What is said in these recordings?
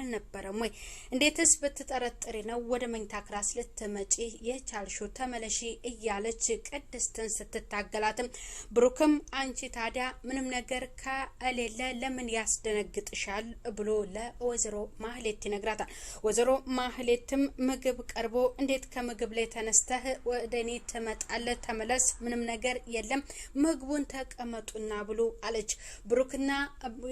አልነበረም ወይ እንዴትስ በተጠረጠረ ነው ወደ መኝታ ክላስ ልትመጪ የቻልሽው ተመለሺ እያለች ቅድስትን ስትታገላትም ብሩክም አንቺ ታዲያ ምንም ነገር ከሌለ ለምን ያስደነግጥሻል ብሎ ለወይዘሮ ማህሌት ይነግራታል ወይዘሮ ማህሌትም ምግብ ቀርቦ እንዴት ከምግብ ላይ ተነስተህ ወደኔ ትመጣለህ ተመለስ ምንም ነገር የለም ምግቡን ተቀመጡና ብሎ አለች ብሩክና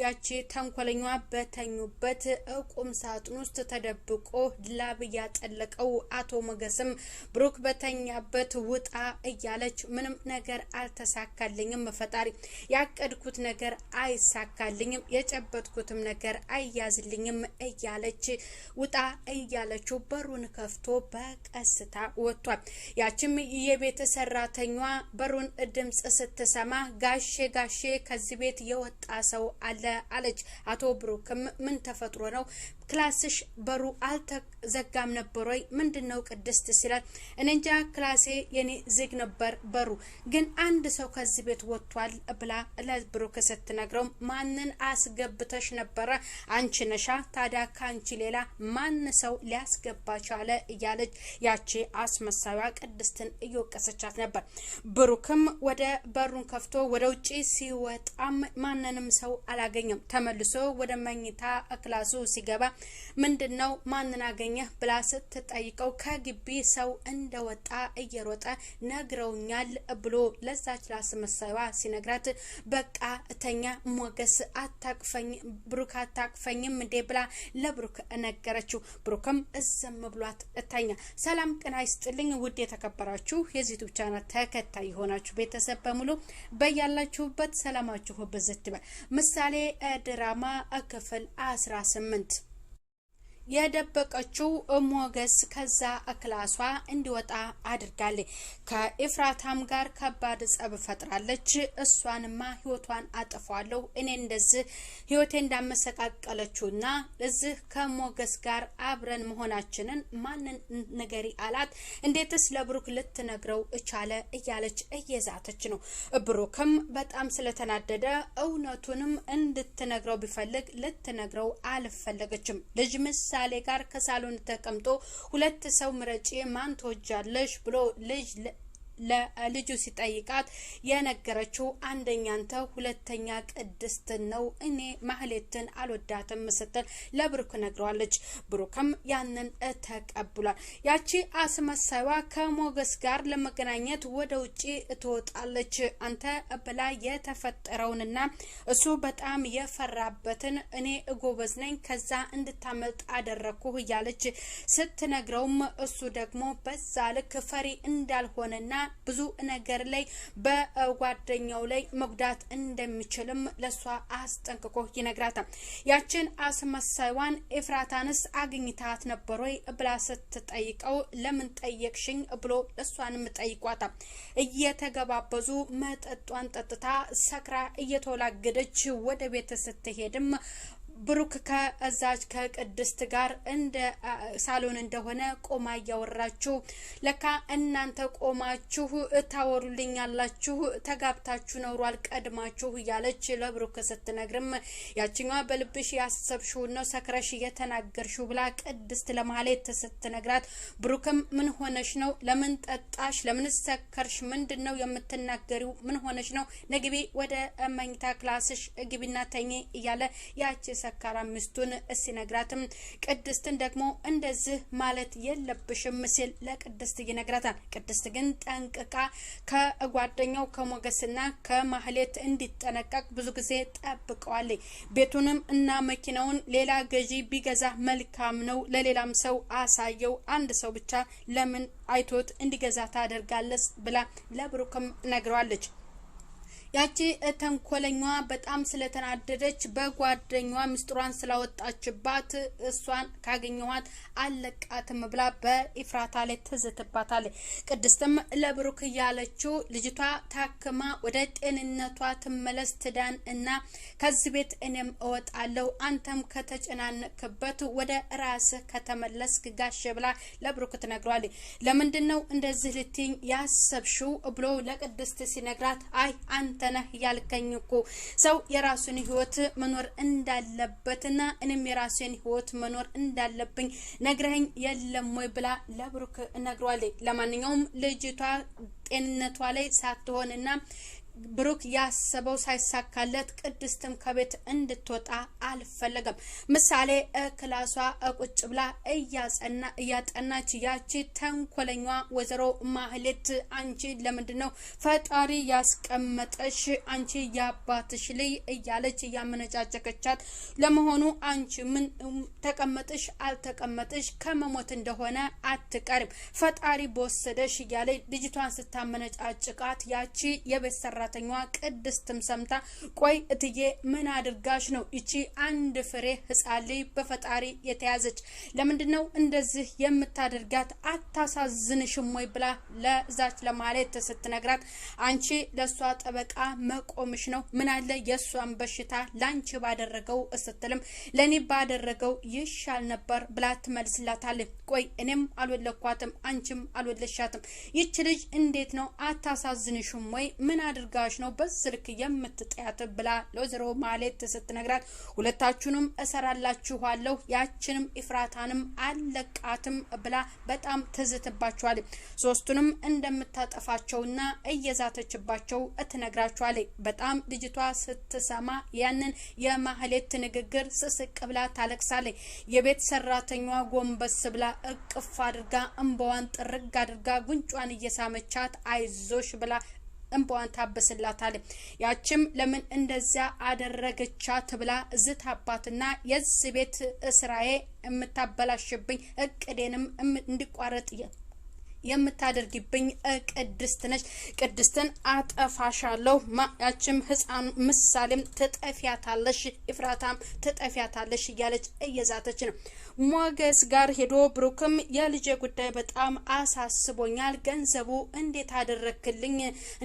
ያቺ ተንኮለኛዋ በተኙበት ቁም ሳጥን ውስጥ ተደብቆ ላብ ያጠለቀው አቶ ሞገስም ብሩክ በተኛበት ውጣ እያለች ምንም ነገር አልተሳካልኝም ፈጣሪ ያቀድኩት ነገር አይሳካልኝም የጨበጥኩትም ነገር አይያዝልኝም እያለች ውጣ እያለችው በሩን ከፍቶ በቀስታ ወጥቷል ያቺም የቤት ሰራተኛዋ በሩን ድምጽ ስትሰማ ጋሼ ከዚህ ቤት የወጣ ሰው አለ አለች አቶ ብሩክም ምን ተፈጥሮ ነው ክላስሽ በሩ አልተዘጋም ነበር ወይ ምንድነው ቅድስት ሲላል እንንጃ ክላሴ የኔ ዝግ ነበር በሩ ግን አንድ ሰው ከዚህ ቤት ወጥቷል ብላ ለብሩክ ስትነግረው ማንን አስገብተሽ ነበር አንቺ ነሻ ታዲያ ካንቺ ሌላ ማን ሰው ሊያስገባሽ አለ እያለች ያቺ አስመሳይዋ ቅድስትን እየወቀሰቻት ነበር ብሩክም ወደ በሩን ከፍቶ ወደ ውጪ ሲወጣም ማንንም ሰው አላገኘም ተመልሶ ወደ መኝታ ክላሱ ሲገባ ምንድነው ማንን አገኘህ ብላ ስትጠይቀው ከግቢ ሰው እንደወጣ እየሮጠ ነግረውኛል ብሎ ለዛች ላስመሳይዋ ሲነግራት በቃ እተኛ ሞገስ አታቅፈኝ ብሩክ አታቅፈኝም እንዴ ብላ ለብሩክ ነገረችው ብሩክም እዘም ብሏት እተኛ ሰላም ቀና ይስጥልኝ ውድ የተከበራችሁ የዚህ ዩቲዩብ ቻናል ተከታይ ሆናችሁ ቤተሰብ በሙሉ በያላችሁበት ሰላማችሁ በዘት ይበል ምሳሌ ድራማ ክፍል 18 የደበቀችው ሞገስ ከዛ ክላሷ እንዲወጣ አድርጋለች ከኤፍራታም ጋር ከባድ ጸብ ፈጥራለች እሷንማ ህይወቷን አጥፋለሁ እኔ እንደዚህ ህይወቴ እንዳመሰቃቀለችውና ለዚህ ከሞገስ ጋር አብረን መሆናችንን ማንን ነገሪ አላት እንዴትስ ለብሩክ ልትነግረው እቻለ እያለች እየዛተች ነው ብሩክም በጣም ስለተናደደ እውነቱንም እንድትነግረው ቢፈልግ ልትነግረው አልፈለገችም ልጅ ምሳሌ ጋር ከሳሎን ተቀምጦ ሁለት ሰው ምረጪ ማን ተወጃለሽ ብሎ ለልጁ ሲጠይቃት የነገረችው አንደኛ አንተ ሁለተኛ ቅድስት ነው እኔ ማህሌትን አልወዳትም ስትል ለብሩክ ነግረዋለች ብሩክም ያንን ተቀብሏል ያቺ አስመሳይዋ ከሞገስ ጋር ለመገናኘት ወደ ውጪ ትወጣለች አንተ ብላ የተፈጠረውንና እሱ በጣም የፈራበትን እኔ ጎበዝ ነኝ ከዛ እንድታመልጥ አደረኩ እያለች ስትነግረውም እሱ ደግሞ በዛ ልክ ፈሪ እንዳልሆነና ብዙ ነገር ላይ በጓደኛው ላይ መጉዳት እንደሚችልም ለሷ አስጠንቅቆ ይነግራታል ያችን አስመሳይዋን ኤፍራታንስ አግኝታት ነበር ወይ ብላ ስትጠይቀው ለምን ጠየቅሽኝ ብሎ እሷንም ጠይቋታል እየተገባበዙ መጠጧን ጠጥታ ሰክራ እየተወላገደች ወደ ቤት ስትሄድም ብሩክ ከዛች ከቅድስት ጋር እንደ ሳሎን እንደሆነ ቆማ ያወራችሁ ለካ እናንተ ቆማችሁ ታወሩልኛላችሁ ተጋብታችሁ ኖሯል ቀድማችሁ ያለች ለብሩክ ስትነግርም ያቺኛዋ በልብሽ ያሰብሽው ነው ሰክረሽ የተናገርሽው ብላ ቅድስት ለማህሌት ስትነግራት ብሩክም ምን ሆነሽ ነው ለምን ጠጣሽ ለምን ሰከርሽ ምንድነው የምትናገሪው ምን ሆነሽ ነው ነግቢ ወደ መኝታ ክላስሽ ግቢና ተኚ እያለ ያቺ ሰካራ ሚስቱን ሲነግራትም ቅድስትን ደግሞ እንደዚህ ማለት የለብሽም ሲል ለቅድስት ይነግራታል ቅድስት ግን ጠንቅቃ ከጓደኛው ከሞገስና ከማህሌት እንዲጠነቀቅ ብዙ ጊዜ ጠብቀዋለች ቤቱንም እና መኪናውን ሌላ ገዢ ቢገዛ መልካም ነው ለሌላም ሰው አሳየው አንድ ሰው ብቻ ለምን አይቶት እንዲገዛ ታደርጋለስ ብላ ለብሩክም ነግረዋለች ያቺ ተንኮለኛዋ በጣም ስለተናደደች በጓደኛዋ ሚስጥሯን ስላወጣችባት እሷን ካገኘዋት አለቃትም ብላ በኤፍራታ ላይ ተዘተባታለች ቅድስትም ለብሩክ ያለችው ልጅቷ ታክማ ወደ ጤንነቷ ትመለስ ትዳን እና ከዚህ ቤት እኔም እወጣለሁ አንተም ከተጨናነቅበት ወደ ራስ ከተመለስክ ጋሽ ብላ ለብሩክ ትነግሯለች ለምንድነው እንደዚህ ልትኝ ያሰብሽው ብሎ ለቅድስት ሲነግራት አይ አንተ አንተ ነህ ያልከኝ እኮ ሰው የራሱን ህይወት መኖር እንዳለበትና እኔም የራሴን ህይወት መኖር እንዳለብኝ ነግረኸኝ የለም ወይ ብላ ለብሩክ ነግሯለች። ለማንኛውም ልጅቷ ጤንነቷ ላይ ሳትሆንና ብሩክ ያሰበው ሳይሳካለት ቅድስትም ከቤት እንድትወጣ አልፈለገም። ምሳሌ ክላሷ ቁጭ ብላ እያጠናች ያቺ ተንኮለኛ ወዘሮ ማህሌት አንቺ ለምንድነው ፈጣሪ ያስቀመጠሽ አንቺ ያባትሽ ልይ እያለች ያመነጫጨከቻት ለመሆኑ አንቺ ምን ተቀመጥሽ አልተቀመጥሽ ከመሞት እንደሆነ አትቀርም ፈጣሪ በወሰደሽ እያለ ልጅቷን ስታመነጫጭቃት ያቺ የቤት ሰራተኛዋ ቅድስትም ሰምታ ቆይ እትዬ ምን አድርጋሽ ነው እቺ አንድ ፍሬ ህፃን ልጅ በፈጣሪ የተያዘች ለምንድነው እንደዚህ የምታደርጋት አታሳዝንሽም ወይ ብላ ለዛች ለማለት ስትነግራት አንቺ ለሷ ጠበቃ መቆምሽ ነው ምን አለ የሷን በሽታ ላንቺ ባደረገው ስትልም ለኔ ባደረገው ይሻል ነበር ብላ ትመልስላታለች። ቆይ እኔም አልወለኳትም አንቺም አልወለሻትም ይቺ ልጅ እንዴት ነው አታሳዝንሽም ወይ ምን አድርጋሽ ነው በስልክ የምትጠያት ብላ ለወይዘሮ ማህሌት ስትነግራት ሁለታችሁንም እሰራላችኋለሁ ያችንም ኢፍራታንም አለቃትም ብላ በጣም ትዝትባቸዋለች። ሶስቱንም እንደምታጠፋቸውና እየዛተችባቸው ትነግራቸዋለች። በጣም ልጅቷ ስትሰማ ያንን የማህሌት ንግግር ስስቅ ብላ ታለቅሳለች። የቤት ሰራተኛዋ ጎንበስ ብላ እቅፍ አድርጋ እንባዋን ጥርግ አድርጋ ጉንጯን እየሳመቻት አይዞሽ ብላ እንባዋን ታበስላታለች። ያችም ለምን እንደዚያ አደረገቻት ብላ ዝታባትና የዚህ ቤት እስራኤ የምታበላሽብኝ እቅዴንም እንዲቋረጥ የምታደርግብኝ ቅድስት ነች ቅድስትን አጠፋሻለሁ ያችም ህፃን ምሳሌም ተጠፊያታለሽ ኢፍራታም ተጠፊያታለሽ እያለች እየዛተች ነው። ሞገስ ጋር ሄዶ ብሩክም የልጄ ጉዳይ በጣም አሳስቦኛል ገንዘቡ እንዴት አደረክልኝ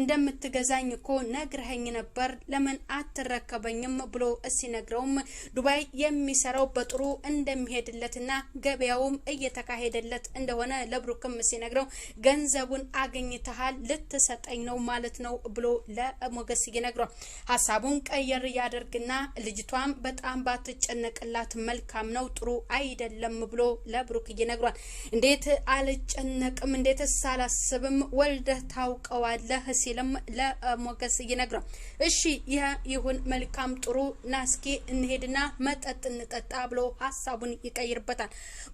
እንደምትገዛኝ እኮ ነግረኸኝ ነበር ለምን አትረከበኝም ብሎ ሲነግረውም ዱባይ የሚሰራው በጥሩ እንደሚሄድለትና ገበያውም እየተካሄደለት እንደሆነ ለብሩክም ሲነግረው ገንዘቡን አገኝተሃል ልትሰጠኝ ነው ማለት ነው ብሎ ለሞገስ ይነግረዋል። ሐሳቡን ቀየር ያደርግና ልጅቷም በጣም ባትጨነቅላት መልካም ነው ጥሩ አይደለም ብሎ ለብሩክ ይነግረዋል። እንዴት አልጨነቅም እንዴት ሳላስብም ወልደህ ታውቀዋለህ ሲልም ለሞገስ ይነግረዋል። እሺ ይሁን መልካም ጥሩ ናስኪ እንሄድና መጠጥ እንጠጣ ብሎ ሐሳቡን ይቀይርበታል።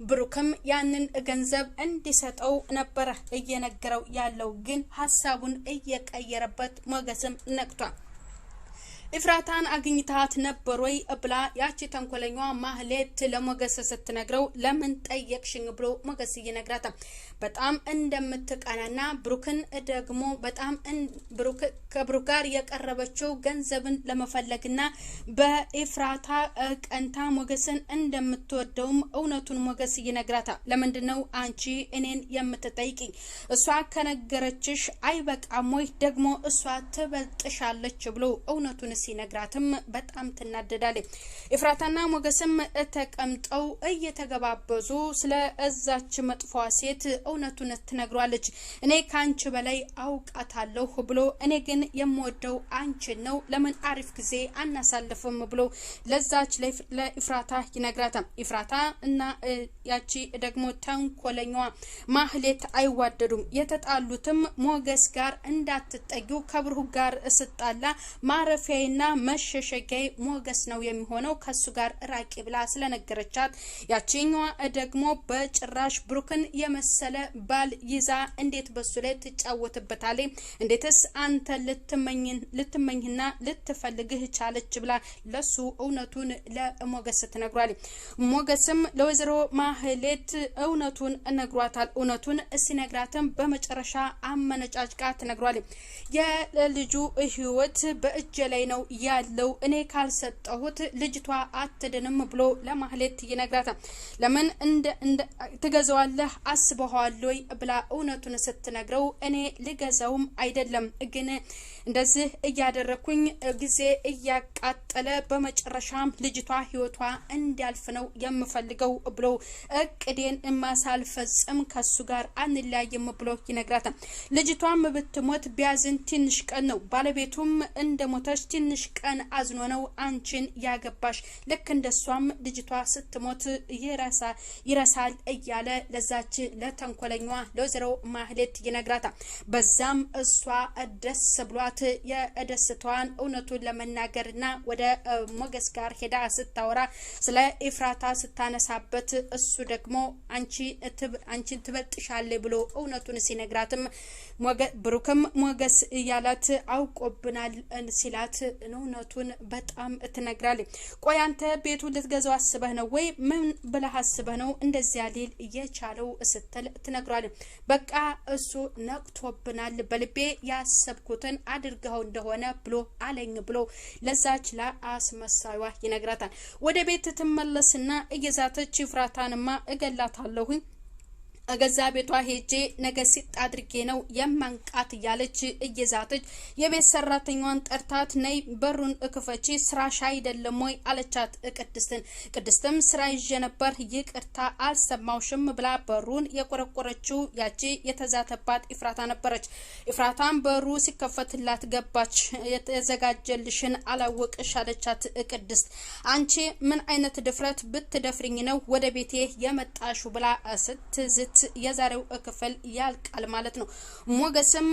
ብሩክም ያንን ገንዘብ እንዲሰጠው ነበር እየነገረው ያለው ግን ሐሳቡን እየቀየረበት ሞገስም ነቅቷል። ኢፍራታን አግኝታት ነበር ወይ ብላ ያቺ ተንኮለኛዋ ማህሌት ለሞገስ ስትነግረው ለምን ጠየቅሽኝ ብሎ ሞገስ ይነግራታል። በጣም እንደምትቀናና ብሩክን ደግሞ በጣም ከብሩክ ጋር የቀረበችው ገንዘብን ለመፈለግና በኢፍራታ ቀንታ ሞገስን እንደምትወደውም እውነቱን ሞገስ ይነግራታል። ለምንድነው አንቺ እኔን የምትጠይቂኝ እሷ ከነገረችሽ አይበቃም ወይ ደግሞ እሷ ትበልጥሻለች ብሎ እውነቱን ሲነግራትም በጣም ትናደዳለች። ኢፍራታና ሞገስም ተቀምጠው እየተገባበዙ ስለ እዛች መጥፎ ሴት እውነቱን ትነግሯለች። እኔ ካንቺ በላይ አውቃታለሁ ብሎ እኔ ግን የምወደው አንቺን ነው ለምን አሪፍ ጊዜ አናሳልፍም ብሎ ለዛች ለኢፍራታ ይነግራታል። ኢፍራታ እና ያቺ ደግሞ ተንኮለኛዋ ማህሌት አይዋደዱም። የተጣሉትም ሞገስ ጋር እንዳትጠጊ ከብሩክ ጋር ስጣላ ማረፊያና መሸሸጊያ ሞገስ ነው የሚሆነው ከሱ ጋር ራቂ ብላ ስለነገረቻት ያቺኛዋ ደግሞ በጭራሽ ብሩክን የመሰለ ባል ይዛ እንዴት በሱ ላይ ትጫወትበታለች እንዴትስ አንተ ልትመኝና ልትፈልግህ ቻለች ብላ ለሱ እውነቱን ለሞገስ ትነግሯለች። ሞገስም ለወይዘሮ ማህሌት እውነቱን ነግሯታል። እውነቱን ሲነግራትም በመጨረሻ አመነጫጭቃ ትነግሯለች። የልጁ ህይወት በእጅ ላይ ነው ነው ያለው እኔ ካልሰጠሁት ልጅቷ አትድንም ብሎ ለማህሌት ይነግራታል። ለምን እንደ ትገዛዋለህ አስበዋል ወይ ብላ እውነቱን ስትነግረው እኔ ልገዛውም አይደለም ግን እንደዚህ እያደረኩኝ ጊዜ እያቃጠለ በመጨረሻም ልጅቷ ህይወቷ እንዲያልፍ ነው የምፈልገው ብሎ እቅዴን ማሳልፈጽም ከሱ ጋር አንለያይም ብሎ ይነግራታል። ልጅቷም ብትሞት ቢያዝን ትንሽ ቀን ነው ባለቤቱም እንደሞተች ትንሽ ቀን አዝኖ ነው አንቺን ያገባሽ ልክ እንደሷም ልጅቷ ስትሞት ይረሳል እያለ ለዛች ለተንኮለኛ ለወይዘሮ ማህሌት ይነግራታል። በዛም እሷ ደስ ብሏት የደስታዋን እውነቱን ለመናገርና ወደ ሞገስ ጋር ሄዳ ስታወራ ስለ ኤፍራታ ስታነሳበት እሱ ደግሞ አንቺን ትበልጥሻለች ብሎ እውነቱን ሲነግራትም ብሩክም ሞገስ ያላት አውቆብናል ሲላት እውነቱን በጣም ትነግራለች። ቆይ አንተ ቤቱን ልትገዛው አስበህ ነው ወይ ምን ብለህ አስበህ ነው እንደዚያ ሊል የቻለው ስትል ትነግራለች። በቃ እሱ ነቅቶብናል በልቤ ያሰብኩትን አድርገው እንደሆነ ብሎ አለኝ ብሎ ለዛች ለአስመሳይዋ ይነግራታል። ወደ ቤት ትመለስና እየዛተች ኤፍራታንማ እገላታለሁ አገዛ ቤቷ ሄጄ ነገ ሲጥ አድርጌ ነው የማንቃት እያለች እየዛተች የቤት ሰራተኛዋን ጠርታት ነይ በሩን እክፈቺ ስራሽ አይደለም ወይ አለቻት። ቅድስትም ስራ ይዤ ነበር ይቅርታ አልሰማውሽም ብላ በሩን የቆረቆረችው ያቺ የተዛተባት ኤፍራታ ነበረች። ኤፍራታም በሩ ሲከፈትላት ገባች። የተዘጋጀልሽን አላወቅሽ አለቻት። ቅድስት አንቺ ምን አይነት ድፍረት ብትደፍሪኝ ነው ወደ ቤቴ የመጣሹ ብላ ስትዝት የዛሬው ክፍል ያልቃል ማለት ነው። ሞገስም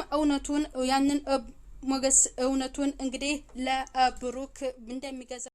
እውነቱን እንግዲህ ለብሩክ እንደሚገዛ